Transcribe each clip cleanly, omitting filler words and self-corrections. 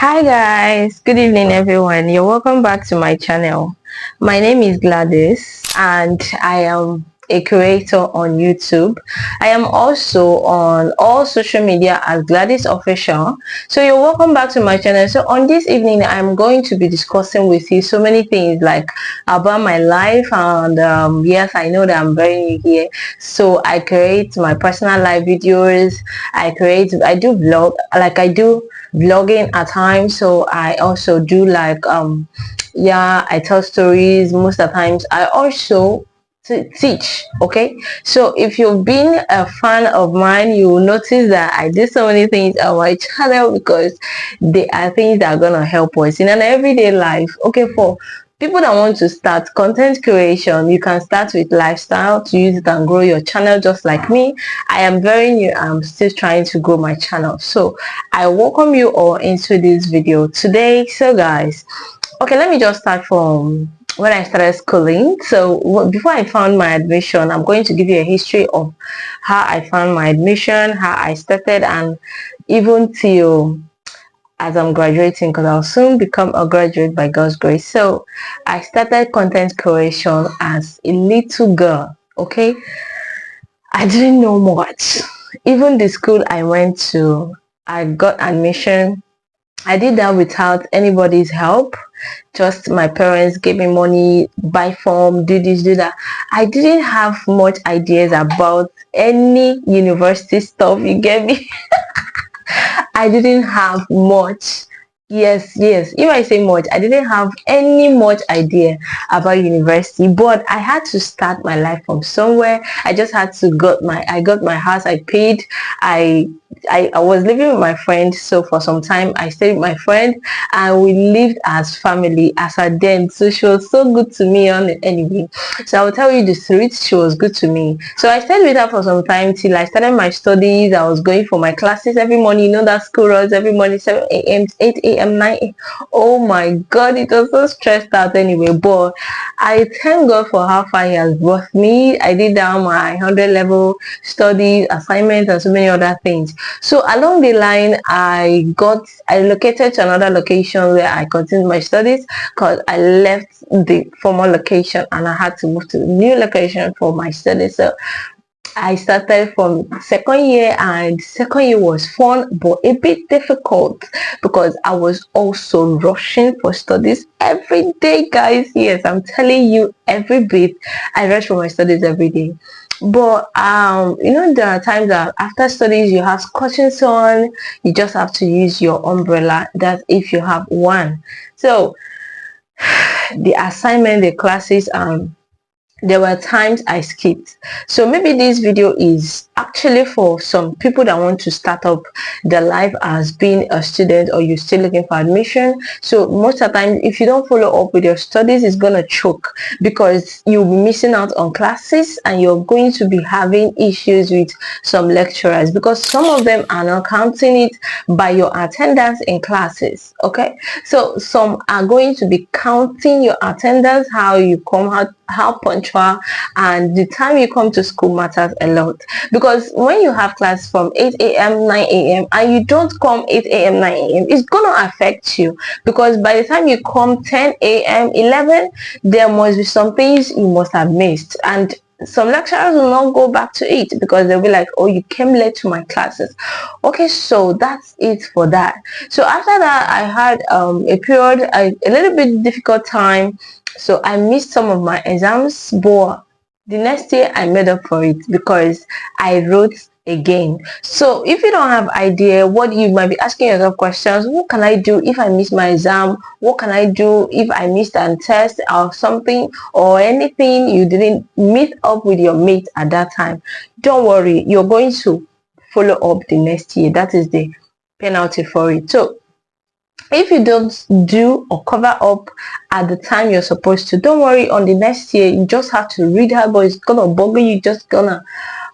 Hi guys, good evening everyone. You're welcome back to my channel. My name is Gladys and I am a creator on YouTube. I am also on all social media as Gladys Official. So you're welcome back to my channel. So on this evening, I'm going to be discussing with you so many things like about my life and yes, I know that I'm very new here. So I create my personal life videos. I do vlog, like I do vlogging at times, so I also do like yeah, I tell stories most of the times. I also teach. Okay, so if you've been a fan of mine, you will notice that I do so many things on my channel because they are things that are gonna help us in an everyday life. Okay, for people that want to start content creation, you can start with lifestyle to use it and grow your channel just like me. I am very new. I'm still trying to grow my channel, so I welcome you all into this video today. So guys, okay, let me just start from when I started schooling. So before I found my admission, I'm going to give you a history of how I found my admission, how I started, and even till as I'm graduating, because I'll soon become a graduate by God's grace. So I started content creation as a little girl. Okay, I didn't know much. Even the school I went to, I got admission. I did that without anybody's help. Just my parents gave me money, buy form, do this, do that. I didn't have much ideas about any university stuff. You get me? I didn't have much. Yes. If I say much, I didn't have any much idea about university, but I had to start my life from somewhere. I just had to I got my house, I paid, I I was living with my friend, so for some time I stayed with my friend and we lived as family as her then. So she was so good to me on anyway. So I will tell you the truth, she was good to me. So I stayed with her for some time till I started my studies. I was going for my classes every morning, you know that school runs every morning, 7 a.m., 8 a.m., 9 a.m. Oh my god, it was so stressed out anyway. But I thank God for how far he has brought me. I did down my 100 level studies, assignments, and so many other things. So along the line, I relocated to another location where I continued my studies because I left the former location and I had to move to the new location for my studies. So I started from second year, and second year was fun but a bit difficult because I was also rushing for studies every day, guys. Yes, I'm telling you, every bit I rush for my studies every day. But you know, there are times that after studies you have scotchings on, you just have to use your umbrella. That's if you have one. So the assignment, the classes, there were times I skipped. So maybe this video is actually for some people that want to start up their life as being a student, or you're still looking for admission. So most of the time, if you don't follow up with your studies, it's gonna choke because you'll be missing out on classes and you're going to be having issues with some lecturers because some of them are not counting it by your attendance in classes. Okay, so some are going to be counting your attendance, how you come, how punctual, and the time you come to school matters a lot. Because when you have class from 8 a.m., 9 a.m., and you don't come 8 a.m., 9 a.m., it's gonna affect you because by the time you come 10 a.m., 11, there must be some things you must have missed, and some lecturers will not go back to it because they'll be like, oh, you came late to my classes. Okay, so that's it for that. So after that, I had a period, a little bit difficult time, so I missed some of my exams, but the next year I made up for it because I wrote again. So if you don't have idea, what you might be asking yourself questions: what can I do if I miss my exam? What can I do if I missed a test or something, or anything you didn't meet up with your mate at that time? Don't worry, you're going to follow up the next year. That is the penalty for it. So if you don't do or cover up at the time you're supposed to, don't worry, on the next year you just have to read hard, but it's gonna bugger you, just gonna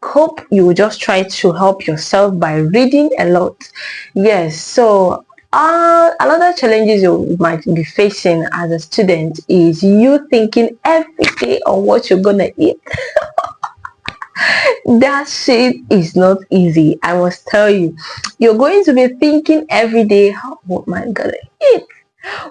cope. You will just try to help yourself by reading a lot. Yes. So another challenges you might be facing as a student is you thinking every day on what you're gonna eat. That shit is not easy. I must tell you. You're going to be thinking every day, what am I gonna eat?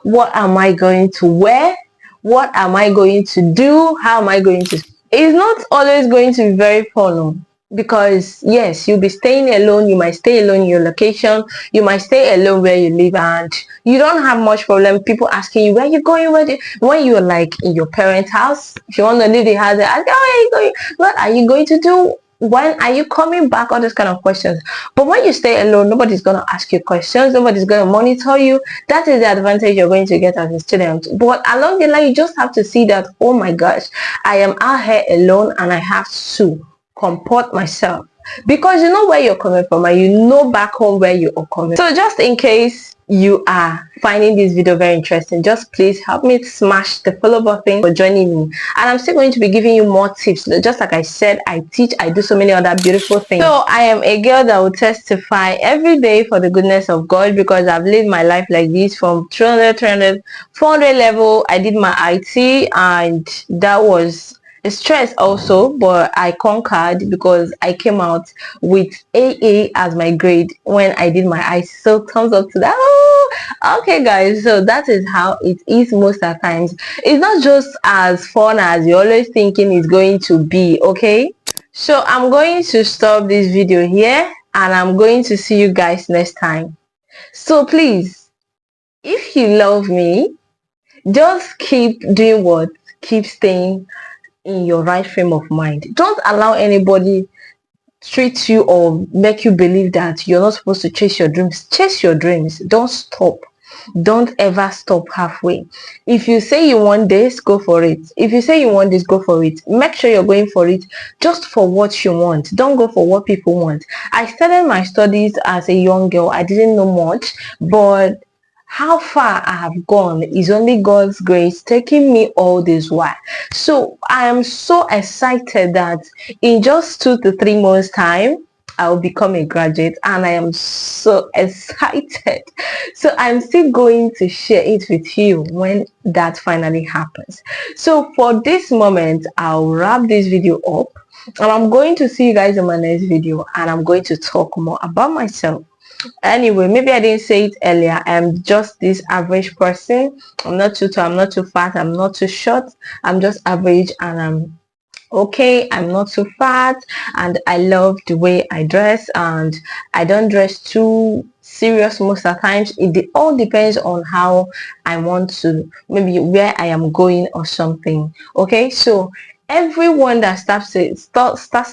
What am I going to wear? What am I going to do? How am I going to? It's not always going to be very fun. Oh, because yes, you'll be staying alone. You might stay alone in your location. You might stay alone where you live, and you don't have much problem. People asking you where you going, when you're like in your parents' house. If you want to leave the house, they ask, oh, where are you going? What are you going to do? When are you coming back? All those kind of questions. But when you stay alone, nobody's going to ask you questions. Nobody's going to monitor you. That is the advantage you're going to get as a student. But along the line, you just have to see that, oh my gosh, I am out here alone and I have to comport myself, because you know where you're coming from and you know back home where you are coming. So just in case you are finding this video very interesting, just please help me smash the follow button for joining me. And I'm still going to be giving you more tips. Just like I said, I teach, I do so many other beautiful things. So I am a girl that will testify every day for the goodness of God, because I've lived my life like this from 300 400 level. I did my IT, and that was stress also, but I conquered because I came out with AA as my grade when I did my IC. So thumbs up to that. Oh, okay guys, so that is how it is most of the times. It's not just as fun as you're always thinking it's going to be. Okay, so I'm going to stop this video here, and I'm going to see you guys next time. So please, if you love me, just keep doing what? Keep staying in your right frame of mind. Don't allow anybody treat you or make you believe that you're not supposed to chase your dreams. Chase your dreams. Don't stop. Don't ever stop halfway. If you say you want this, go for it. If you say you want this, go for it. Make sure you're going for it just for what you want. Don't go for what people want. I started my studies as a young girl. I didn't know much, but how far I have gone is only God's grace taking me all this while. So I am so excited that in just 2 to 3 months time, I'll become a graduate, and I am so excited. So I'm still going to share it with you when that finally happens. So for this moment, I'll wrap this video up, and I'm going to see you guys in my next video, and I'm going to talk more about myself. Anyway, maybe I didn't say it earlier. I'm just this average person. I'm not too tall, I'm not too fat, I'm not too short. I'm just average, and I'm okay. I'm not too fat, and I love the way I dress, and I don't dress too serious most of the times. It all depends on how I want to, maybe where I am going or something. Okay, so everyone that starts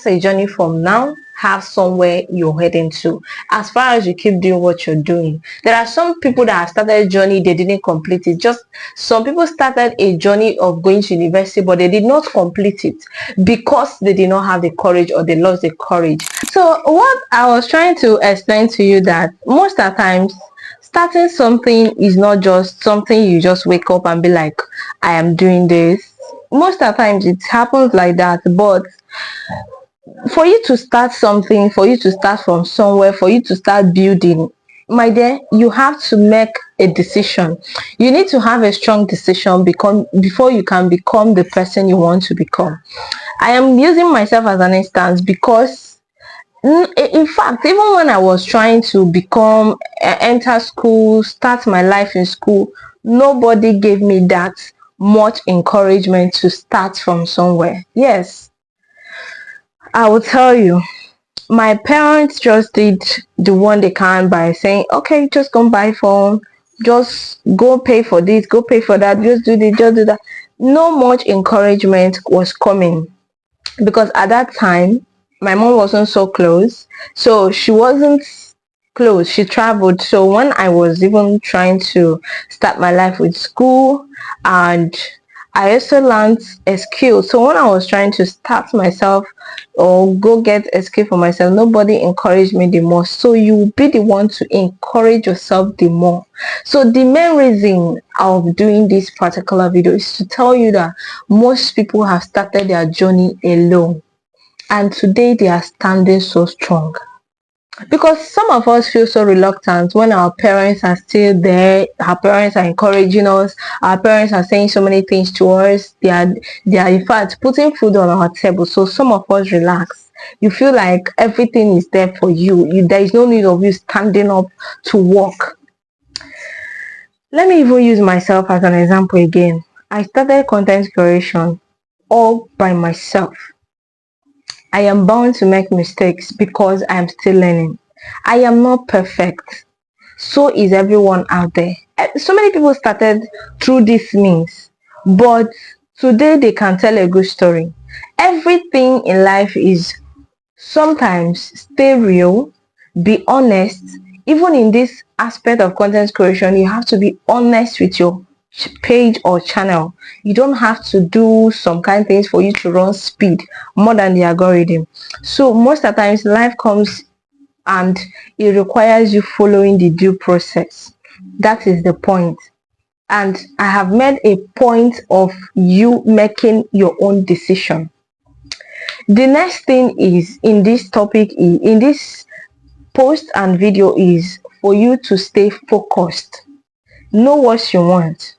a journey from now have somewhere you're heading to, as far as you keep doing what you're doing. There are some people that have started a journey, they didn't complete it. Just some people started a journey of going to university, but they did not complete it because they did not have the courage, or they lost the courage. So what I was trying to explain to you, that most of the times starting something is not just something you just wake up and be like, I am doing this. Most of the times it happens like that, but for you to start something, for you to start from somewhere, for you to start building, my dear, you have to make a decision. You need to have a strong decision before you can become the person you want to become. I am using myself as an instance because in fact, even when I was trying to enter school, start my life in school, nobody gave me that much encouragement to start from somewhere. Yes, I will tell you, my parents just did the one they can by saying, okay, just go buy phone, just go pay for this, go pay for that, just do this, just do that. No much encouragement was coming, because at that time my mom wasn't so close, so she wasn't close, she traveled. So when I was even trying to start my life with school, and I also learned a skill, so when I was trying to start myself or go get a skill for myself, nobody encouraged me the more. So you will be the one to encourage yourself the more. So the main reason of doing this particular video is to tell you that most people have started their journey alone, and today they are standing so strong. Because some of us feel so reluctant when our parents are still there, our parents are encouraging us, our parents are saying so many things to us, they are in fact putting food on our table. So some of us relax, You feel like everything is there for you. There is no need of you standing up to work. Let me even use myself as an example again. I started content creation all by myself. I am bound to make mistakes because I am still learning. I am not perfect. So is everyone out there. So many people started through this means, but today they can tell a good story. Everything in life is sometimes stay real, be honest. Even in this aspect of content creation, you have to be honest with your page or channel. You don't have to do some kind of things for you to run speed more than the algorithm. So most of the times life comes and it requires you following the due process. That is the point. And I have made a point of you making your own decision. The next thing is in this topic, in this post and video, is for you to stay focused. Know what you want.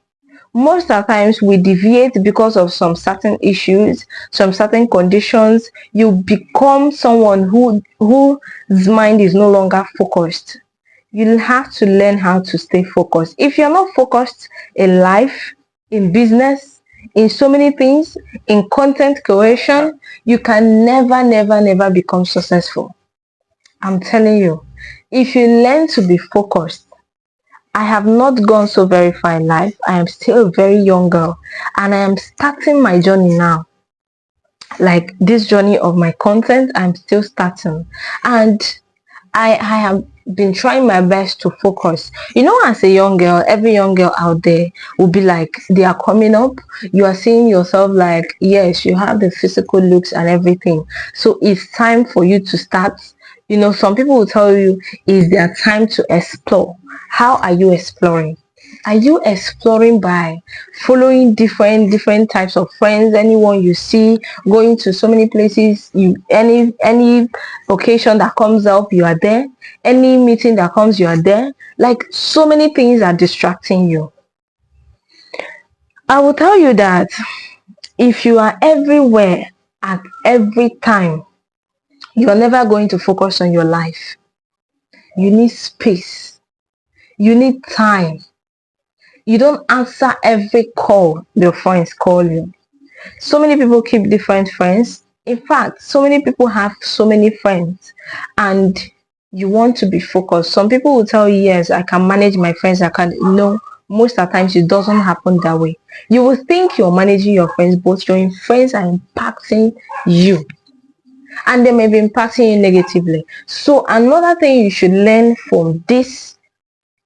Most of the times we deviate because of some certain issues, some certain conditions. You become someone whose mind is no longer focused. You'll have to learn how to stay focused. If you're not focused in life, in business, in so many things, in content creation, you can never become successful. I'm telling you, if you learn to be focused, I have not gone so very far in life. I am still a very young girl and I am starting my journey now. Like this journey of my content, I'm still starting. And I have been trying my best to focus. You know, as a young girl, every young girl out there will be like, they are coming up. You are seeing yourself like, yes, you have the physical looks and everything. So it's time for you to start. You know, some people will tell you, is their time to explore. How are you exploring? Are you exploring by following different types of friends? Anyone you see, going to so many places, you any occasion that comes up, you are there. Any meeting that comes, you are there. Like, so many things are distracting you. I will tell you that if you are everywhere at every time, you are never going to focus on your life. You need space. You need time. You don't answer every call your friends call you. So many people keep different friends. In fact, so many people have so many friends and you want to be focused. Some people will tell you, yes, I can manage my friends. I can. No, most of the times it doesn't happen that way. You will think you're managing your friends, but your friends are impacting you. And they may be impacting you negatively. So another thing you should learn from this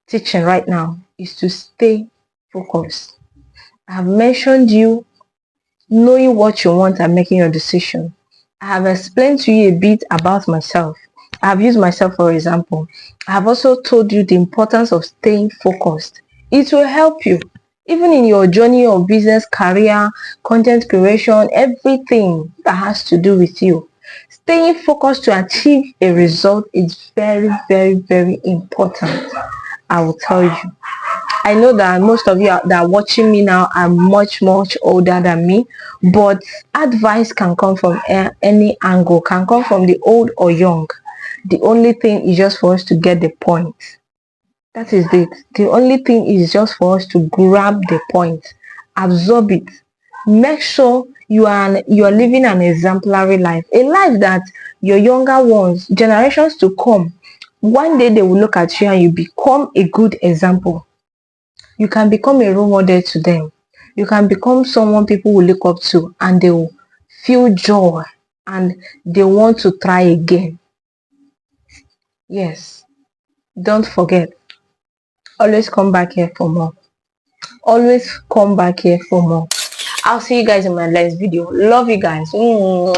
teaching right now is to stay focused. I have mentioned you knowing what you want and making your decision. I have explained to you a bit about myself. I have used myself for example. I have also told you the importance of staying focused. It will help you even in your journey of business, career, content creation, everything that has to do with you. Staying focused to achieve a result is very important. I will tell you. I know that most of you that are watching me now are much older than me, but advice can come from any angle, can come from the old or young. The only thing is just for us to get the point. That is it. The only thing is just for us to grab the point, absorb it. Make sure you are living an exemplary life, a life that your younger ones, generations to come, one day they will look at you and you become a good example. You can become a role model to them. You can become someone people will look up to and they will feel joy and they want to try again. Yes, don't forget. Always come back here for more. Always come back here for more. I'll see you guys in my next video. Love you guys. Mwah.